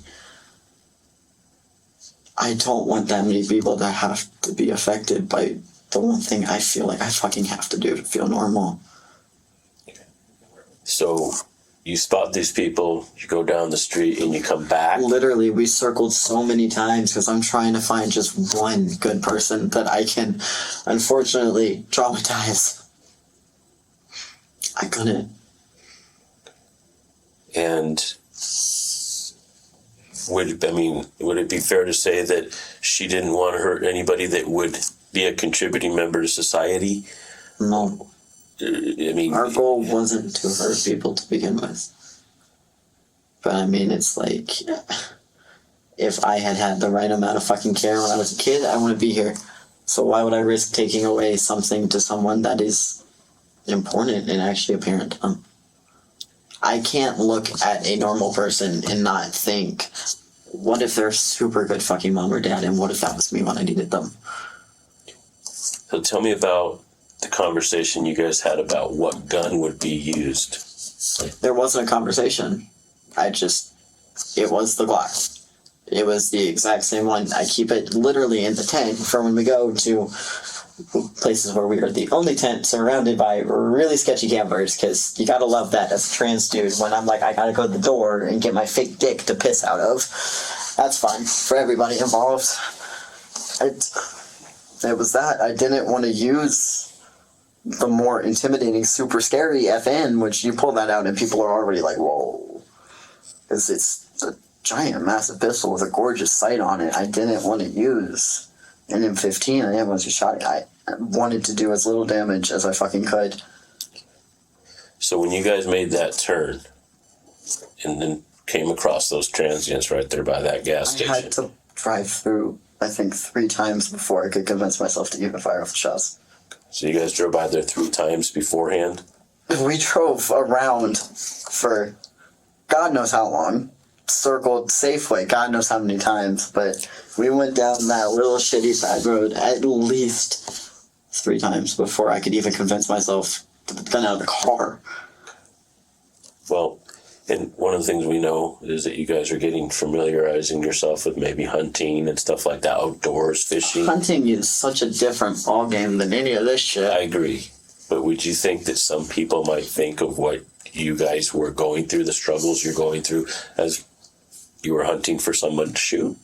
Speaker 1: I don't want that many people that have to be affected by the one thing I feel like I fucking have to do to feel normal.
Speaker 3: So you spot these people, you go down the street, and you come back?
Speaker 1: Literally, we circled so many times because I'm trying to find just one good person that I can, unfortunately, traumatize. I couldn't.
Speaker 3: And would it be fair to say that she didn't want to hurt anybody that would be a contributing member to society?
Speaker 1: No.
Speaker 3: I mean,
Speaker 1: our goal wasn't to hurt people to begin with. But I mean, it's like, if I had the right amount of fucking care when I was a kid, I wouldn't be here. So why would I risk taking away something to someone that is important and actually a parent to them? I can't look at a normal person and not think, what if they're a super good fucking mom or dad, and what if that was me when I needed them?
Speaker 3: So tell me about the conversation you guys had about what gun would be used.
Speaker 1: There wasn't a conversation. It was the Glock. It was the exact same one. I keep it literally in the tent for when we go to places where we are the only tent surrounded by really sketchy campers, because you gotta love that as a trans dude when I'm like, I gotta go to the door and get my fake dick to piss out of. That's fun for everybody involved. It was that. I didn't want to use the more intimidating, super scary FN, which you pull that out and people are already like, whoa. Because it's a giant, massive pistol with a gorgeous sight on it. I didn't want to use an M15. I didn't want to shot it. I wanted to do as little damage as I fucking could.
Speaker 3: So when you guys made that turn and then came across those transients right there by that gas station.
Speaker 1: I had to drive through, I think, 3 times before I could convince myself to even fire off the shots.
Speaker 3: So you guys drove by there 3 times beforehand?
Speaker 1: We drove around for God knows how long. Circled Safeway God knows how many times, but we went down that little shitty side road at least 3 times before I could even convince myself to put the gun out of the car.
Speaker 3: Well, and one of the things we know is that you guys are getting familiarizing yourself with maybe hunting and stuff like that, outdoors, fishing.
Speaker 1: Hunting is such a different ballgame than any of this shit.
Speaker 3: I agree. But would you think that some people might think of what you guys were going through, the struggles you're going through, as you were hunting for someone to shoot?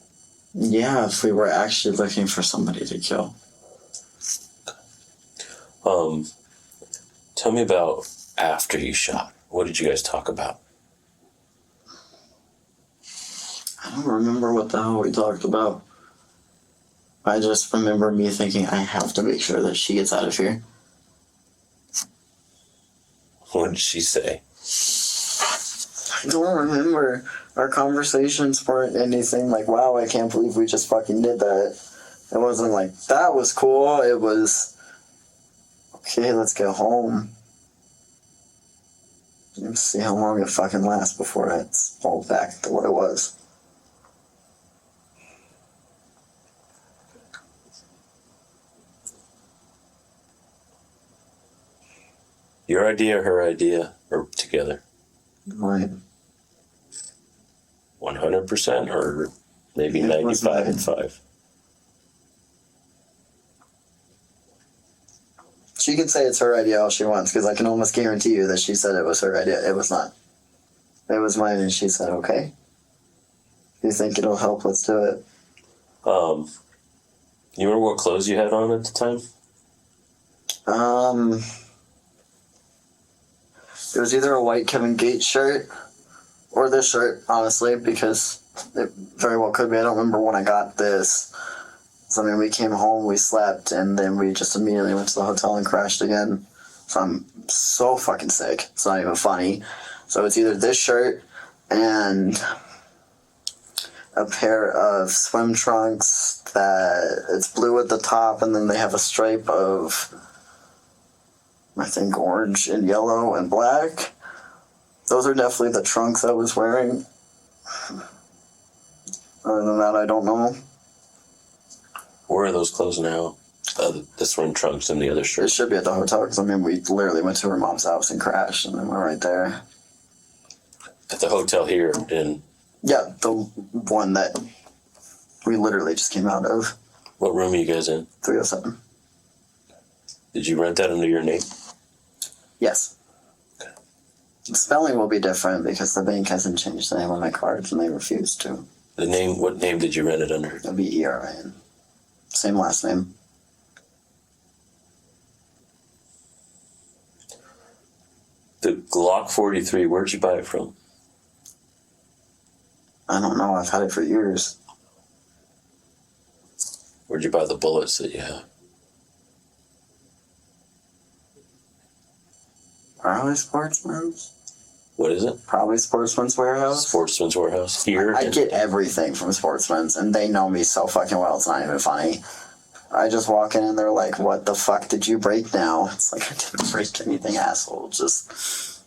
Speaker 1: Yeah, if we were actually looking for somebody to kill.
Speaker 3: Tell me about after you shot. What did you guys talk about?
Speaker 1: I don't remember what the hell we talked about. I just remember me thinking, I have to make sure that she gets out of here.
Speaker 3: What did she say?
Speaker 1: I don't remember. Our conversations weren't anything like, wow, I can't believe we just fucking did that. It wasn't like, that was cool. It was, okay, let's get home. Let's see how long it fucking lasts before it's all back to what it was.
Speaker 3: Your idea, her idea, or together?
Speaker 1: Right.
Speaker 3: 100% or maybe
Speaker 1: It
Speaker 3: 95 and
Speaker 1: wasn't
Speaker 3: 5?
Speaker 1: She can say it's her idea all she wants, because I can almost guarantee you that she said it was her idea. It was not. It was mine, and she said, okay. You think it'll help? Let's do it.
Speaker 3: You remember what clothes you had on at the time?
Speaker 1: It was either a white Kevin Gates shirt or this shirt, honestly, because it very well could be. I don't remember when I got this. So, I mean, we came home, we slept, and then we just immediately went to the hotel and crashed again. So I'm so fucking sick. It's not even funny. So it's either this shirt and a pair of swim trunks that it's blue at the top, and then they have a stripe of, I think, orange and yellow and black. Those are definitely the trunks I was wearing. Other than that, I don't know.
Speaker 3: Where are those clothes now? The swim trunks and the other
Speaker 1: It
Speaker 3: shirt.
Speaker 1: should be at the hotel, because, I mean, we literally went to her mom's house and crashed, and then we're right there.
Speaker 3: At the hotel here in...
Speaker 1: Yeah, the one that we literally just came out of.
Speaker 3: What room are you guys in?
Speaker 1: 307.
Speaker 3: Did you rent that under your name?
Speaker 1: Yes. The spelling will be different because the bank hasn't changed the name on my cards, and they refuse to.
Speaker 3: The name, what name did you rent it under?
Speaker 1: It'll be ERIN. Same last name.
Speaker 3: The Glock 43, where'd you buy it from?
Speaker 1: I don't know. I've had it for years.
Speaker 3: Where'd you buy the bullets that you have?
Speaker 1: Probably Sportsman's.
Speaker 3: What is it?
Speaker 1: Probably Sportsman's Warehouse.
Speaker 3: Sportsman's Warehouse here.
Speaker 1: I get everything from Sportsman's, and they know me so fucking well, it's not even funny. I just walk in and they're like, what the fuck did you break now? It's like, I didn't break anything, asshole. Just...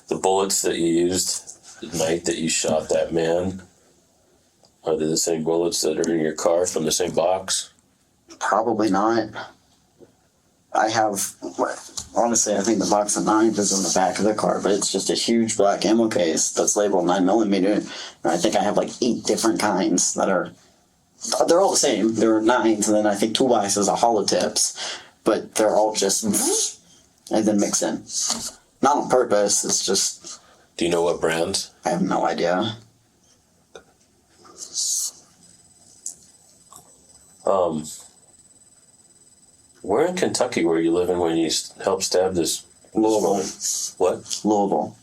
Speaker 3: The bullets that you used the night that you shot that man, are they the same bullets that are in your car from the same box?
Speaker 1: Probably not. I have, honestly, I think the box of 9 is on the back of the car, but it's just a huge black ammo case that's labeled 9mm. And I think I have like 8 different kinds that are, they're all the same. There are 9s, and then I think 2 boxes of hollow tips, but they're all just, and then mix in. Not on purpose, it's just...
Speaker 3: Do you know what brands?
Speaker 1: I have no idea.
Speaker 3: Where in Kentucky were you living when you helped stab this
Speaker 1: Louisville.
Speaker 3: woman? What?
Speaker 1: Louisville.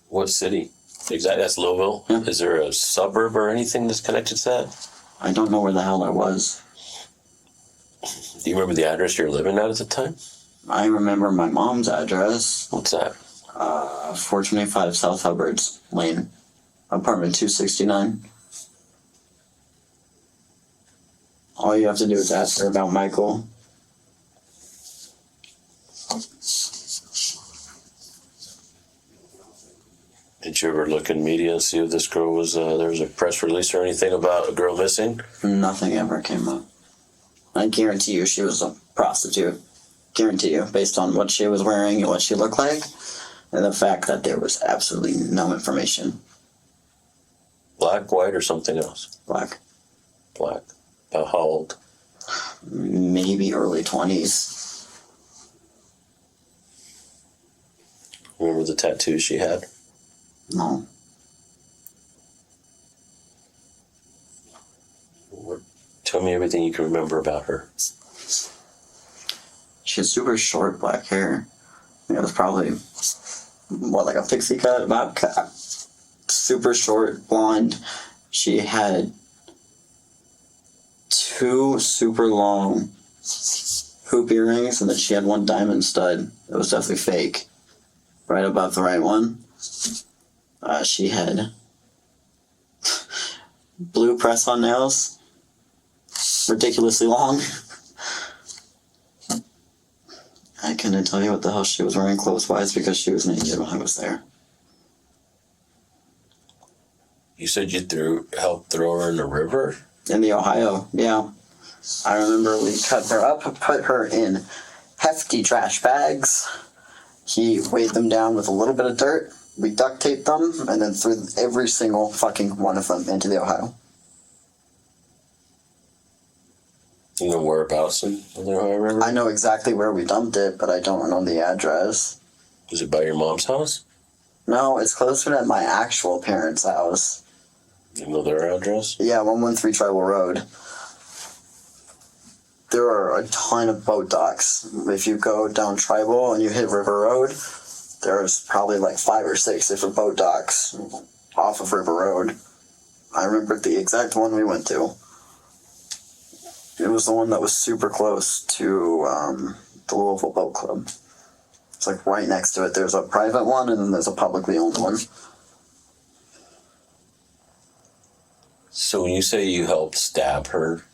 Speaker 3: What city? Exactly, that's Louisville?
Speaker 1: Yeah.
Speaker 3: Is there a suburb or anything that's connected to that?
Speaker 1: I don't know where the hell I was.
Speaker 3: Do you remember the address you were living at the time?
Speaker 1: I remember my mom's address.
Speaker 3: What's that?
Speaker 1: 425 South Hubbards Lane, apartment 269. All you have to do is ask her about Michael.
Speaker 3: Did you ever look in media and see if this girl was, there was a press release or anything about a girl missing?
Speaker 1: Nothing ever came up. I guarantee you she was a prostitute. Guarantee you, based on what she was wearing and what she looked like, and the fact that there was absolutely no information.
Speaker 3: Black, white, or something else?
Speaker 1: Black.
Speaker 3: Black. About how old?
Speaker 1: Maybe early 20s.
Speaker 3: Remember the tattoos she had?
Speaker 1: No.
Speaker 3: Tell me everything you can remember about her.
Speaker 1: She had super short black hair. It was probably, what, like a pixie cut, about super short, blonde. She had 2 super long hoop earrings, and then she had 1 diamond stud. It was definitely fake. Right above the right one. She had blue press-on nails. Ridiculously long. I couldn't tell you what the hell she was wearing clothes-wise because she was naked when I was there.
Speaker 3: You said you helped throw her in the river?
Speaker 1: In the Ohio, yeah. I remember we cut her up, put her in hefty trash bags. He weighed them down with a little bit of dirt. We duct taped them and then threw every single fucking one of them into the Ohio.
Speaker 3: You know whereabouts in the Ohio River?
Speaker 1: I know exactly where we dumped it, but I don't know the address.
Speaker 3: Is it by your mom's house?
Speaker 1: No, it's closer to my actual parents' house.
Speaker 3: You know their address?
Speaker 1: Yeah, 113 Tribal Road. There are a ton of boat docks. If you go down Tribal and you hit River Road, there's probably like 5 or 6 different boat docks off of River Road. I remember the exact one we went to. It was the one that was super close to the Louisville Boat Club. It's like right next to it. There's a private one and then there's a publicly owned one.
Speaker 3: So when you say you helped stab her,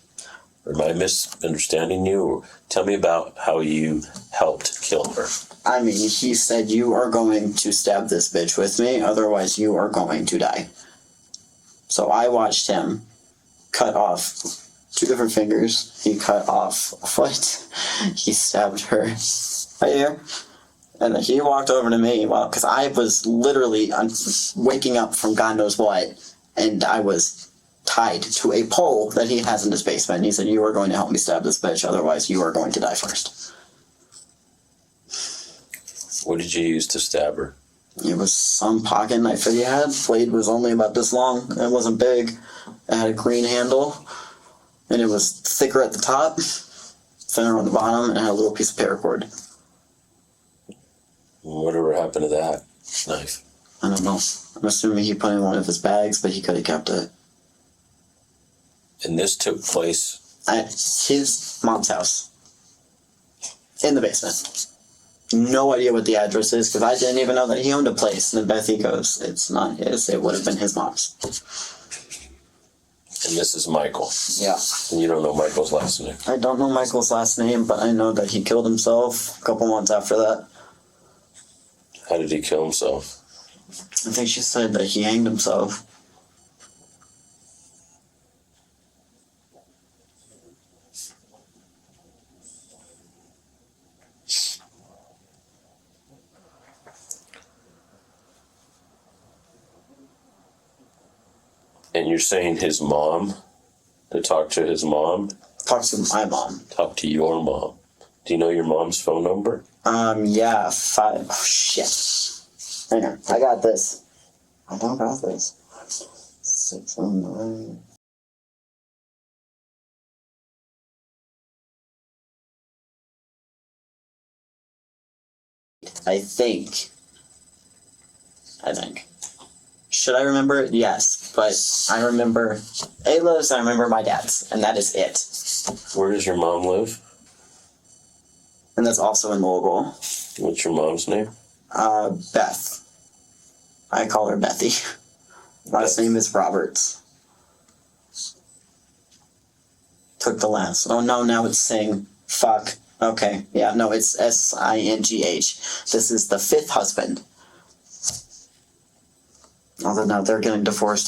Speaker 3: am I misunderstanding you? Or tell me about how you helped kill her.
Speaker 1: I mean, he said, you are going to stab this bitch with me, otherwise you are going to die. So I watched him cut off 2 different fingers. He cut off a foot. He stabbed her right here. And then he walked over to me, well, because I was literally waking up from God knows what, and I was tied to a pole that he has in his basement. And he said, you are going to help me stab this bitch, otherwise you are going to die first.
Speaker 3: What did you use to stab her?
Speaker 1: It was some pocket knife that he had. Blade was only about this long. It wasn't big. It had a green handle. And it was thicker at the top, thinner on the bottom, and it had a little piece of paracord.
Speaker 3: Whatever happened to that knife?
Speaker 1: I don't know. I'm assuming he put it in one of his bags, but he could have kept it.
Speaker 3: And this took place
Speaker 1: At his mom's house. In the basement. No idea what the address is, because I didn't even know that he owned a place. And Bethy goes, it's not his, it would have been his mom's.
Speaker 3: and this is Michael.
Speaker 1: Yeah.
Speaker 3: And you don't know Michael's last name.
Speaker 1: I don't know Michael's last name, but I know that he killed himself a couple months after that.
Speaker 3: How did he kill himself?
Speaker 1: I think she said that he hanged himself.
Speaker 3: And you're saying his mom, to talk to his mom?
Speaker 1: Talk to my mom.
Speaker 3: Talk to your mom. Do you know your mom's phone number?
Speaker 1: Yeah, 5. Oh, shit. Hang on, I got this. I don't got this. 609. I think. Should I remember it? Yes, but I remember Ayla's, I remember my dad's, and that is it.
Speaker 3: Where does your mom live?
Speaker 1: And that's also in Louisville.
Speaker 3: What's your mom's name?
Speaker 1: Beth. I call her Bethy. Last name is Roberts. Took the last. Oh no, now it's Singh. Fuck. Okay, yeah, no, it's Singh. This is the 5th husband. Although now they're getting divorced,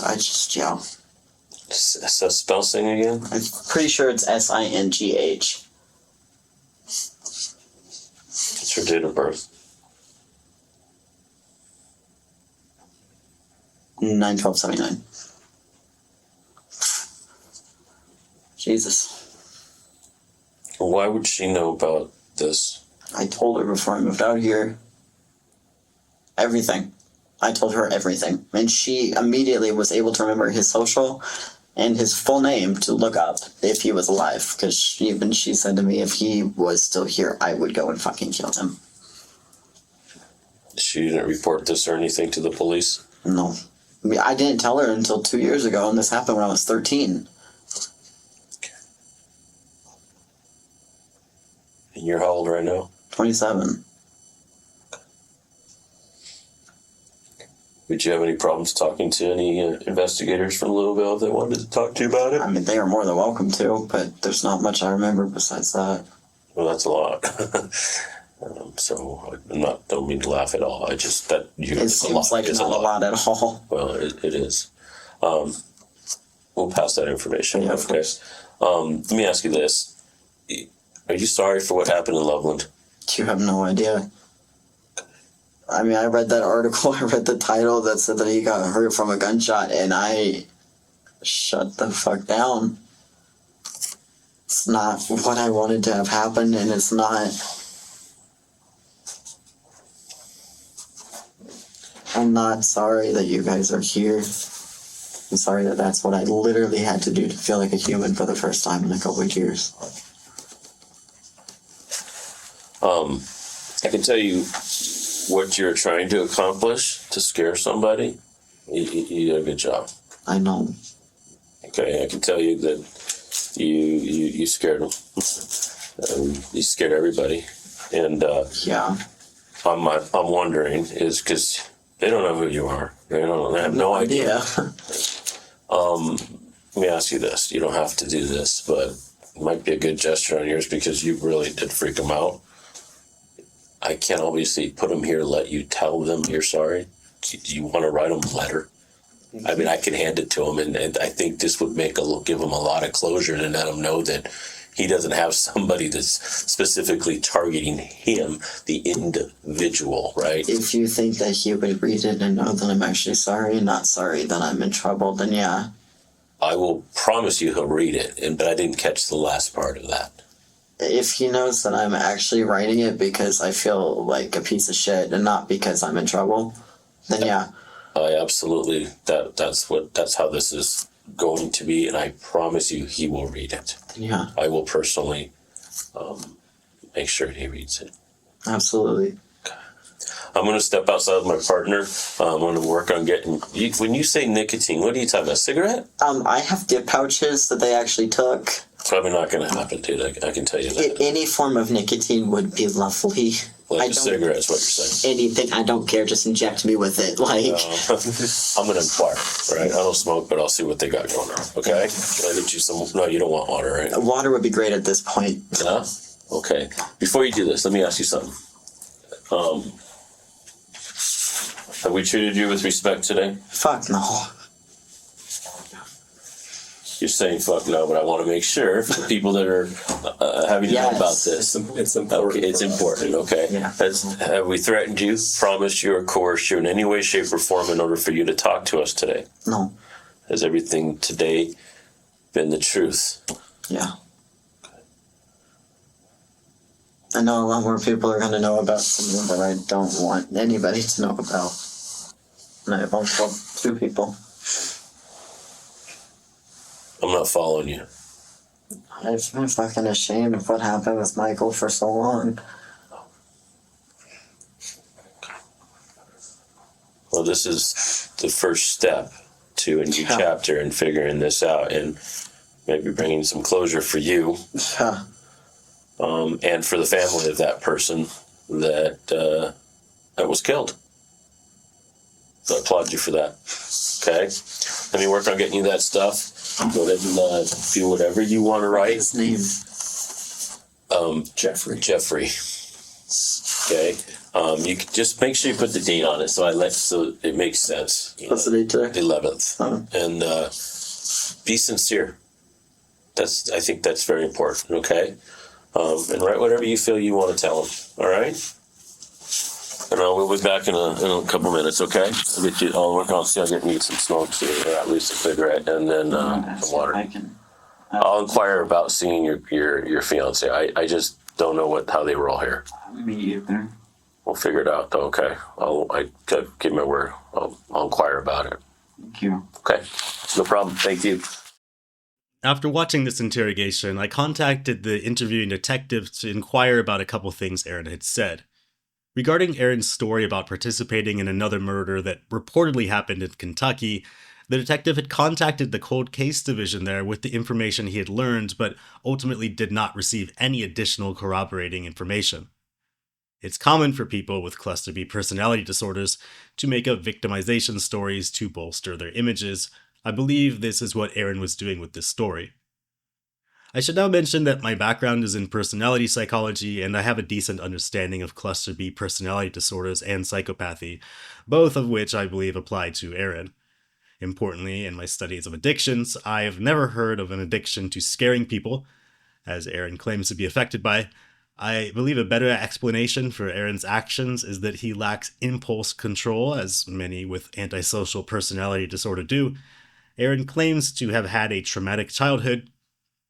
Speaker 3: So spell Sing again?
Speaker 1: I'm pretty sure it's Singh.
Speaker 3: What's her date of birth?
Speaker 1: 9/12/79. Jesus.
Speaker 3: Why would she know about this?
Speaker 1: I told her before I moved out here. Everything. I told her everything. And she immediately was able to remember his social and his full name to look up if he was alive. Because even she said to me, if he was still here, I would go and fucking kill him.
Speaker 3: She didn't report this or anything to the police?
Speaker 1: No. I mean, I didn't tell her until 2 years ago, and this happened when I was 13.
Speaker 3: And you're how old right now?
Speaker 1: 27.
Speaker 3: Did you have any problems talking to any investigators from Louisville that wanted to talk to you about it?
Speaker 1: I mean, they are more than welcome to, but there's not much I remember besides that.
Speaker 3: Well, that's a lot. So don't mean to laugh at all. I just
Speaker 1: It seems like not a lot at all.
Speaker 3: Well, it is. We'll pass that information.
Speaker 1: Yeah, of course.
Speaker 3: Let me ask you this: are you sorry for what happened in Loveland?
Speaker 1: You have no idea. I mean, I read that article, I read the title that said that he got hurt from a gunshot, and I shut the fuck down. It's not what I wanted to have happen, and it's not... I'm not sorry that you guys are here. I'm sorry that that's what I literally had to do to feel like a human for the first time in a couple of years.
Speaker 3: I can tell you what you're trying to accomplish to scare somebody. You did a good job.
Speaker 1: I know.
Speaker 3: Okay, I can tell you that you scared them. You scared everybody, and
Speaker 1: Yeah.
Speaker 3: I'm wondering is because they don't know who you are. They have no idea. Let me ask you this: you don't have to do this, but it might be a good gesture on yours because you really did freak them out. I can't obviously put them here, let you tell them you're sorry. Do you want to write them a letter? I mean, I can hand it to him, and I think this would give him a lot of closure and let him know that he doesn't have somebody that's specifically targeting him, the individual, right?
Speaker 1: If you think that he would read it and know that I'm actually sorry, not sorry, that I'm in trouble, then yeah.
Speaker 3: I will promise you he'll read it, but I didn't catch the last part of that.
Speaker 1: If he knows that I'm actually writing it because I feel like a piece of shit and not because I'm in trouble, then yeah.
Speaker 3: I absolutely, that's how this is going to be, and I promise you he will read it.
Speaker 1: Yeah.
Speaker 3: I will personally make sure he reads it.
Speaker 1: Absolutely.
Speaker 3: I'm going to step outside with my partner. I'm going to work on getting... when you say nicotine, what are you talking about? Cigarette?
Speaker 1: I have dip pouches that they actually took.
Speaker 3: Probably not going to happen, dude. I can tell you that.
Speaker 1: Any form of nicotine would be lovely.
Speaker 3: Like a cigarette is what you're saying.
Speaker 1: Anything, I don't care, just inject me with it. Like,
Speaker 3: I'm going to inquire, right? I don't smoke, but I'll see what they got going on, okay? Can I get you some... No, you don't want water, right?
Speaker 1: Water would be great at this point.
Speaker 3: Yeah? Okay. Before you do this, let me ask you something. Have we treated you with respect today?
Speaker 1: Fuck no.
Speaker 3: You're saying fuck no, but I want to make sure for the people that are having to know about this.
Speaker 4: It's important.
Speaker 3: Okay, it's important, okay?
Speaker 1: Yeah.
Speaker 3: Have we threatened you, promised you, or coerced you in any way, shape, or form in order for you to talk to us today?
Speaker 1: No.
Speaker 3: Has everything today been the truth?
Speaker 1: Yeah. I know a lot more people are going to know about something that I don't want anybody to know about. And I've only told 2 people.
Speaker 3: I'm not following you.
Speaker 1: I've been fucking ashamed of what happened with Michael for so long.
Speaker 3: Well, this is the first step to a new chapter and figuring this out and maybe bringing some closure for you.
Speaker 1: Yeah.
Speaker 3: And for the family of that person that was killed. So I applaud you for that. Okay? Let me work on getting you that stuff. Go ahead and do whatever you want to write.
Speaker 1: His name.
Speaker 4: Jeffrey.
Speaker 3: Okay? You can just make sure you put the date on it so it makes sense.
Speaker 1: What's the date today?
Speaker 3: 11th. And be sincere. I think that's very important, okay? And write whatever you feel you want to tell them, all right? And we'll be back in a couple minutes, okay? I'll work on getting you some smokes or at least a cigarette and then some water. I'll inquire about seeing your fiance. I just don't know how they were all here.
Speaker 1: Me either.
Speaker 3: We'll figure it out, though, okay? I give my word. I'll inquire about it.
Speaker 1: Thank you.
Speaker 3: Okay, no problem. Thank you.
Speaker 2: After watching this interrogation, I contacted the interviewing detective to inquire about a couple things Aaron had said. Regarding Aaron's story about participating in another murder that reportedly happened in Kentucky, the detective had contacted the cold case division there with the information he had learned, but ultimately did not receive any additional corroborating information. It's common for people with cluster B personality disorders to make up victimization stories to bolster their images. I believe this is what Aaron was doing with this story. I should now mention that my background is in personality psychology, and I have a decent understanding of cluster B personality disorders and psychopathy, both of which I believe apply to Aaron. Importantly, in my studies of addictions, I have never heard of an addiction to scaring people, as Aaron claims to be affected by. I believe a better explanation for Aaron's actions is that he lacks impulse control, as many with antisocial personality disorder do. Aaron claims to have had a traumatic childhood,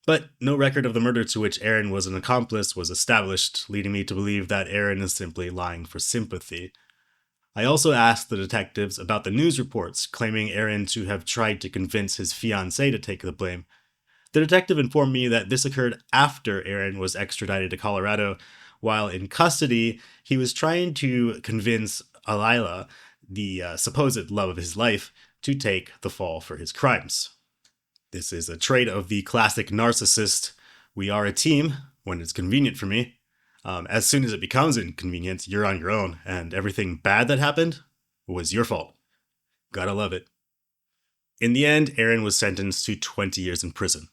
Speaker 2: but no record of the murder to which Aaron was an accomplice was established, leading me to believe that Aaron is simply lying for sympathy. I also asked the detectives about the news reports claiming Aaron to have tried to convince his fiancée to take the blame. The detective informed me that this occurred after Aaron was extradited to Colorado. While in custody, he was trying to convince Ayla, the supposed love of his life, to take the fall for his crimes. This is a trait of the classic narcissist. We are a team when it's convenient for me. As soon as it becomes inconvenient, you're on your own, and everything bad that happened was your fault. Gotta love it. In the end, Aaron was sentenced to 20 years in prison.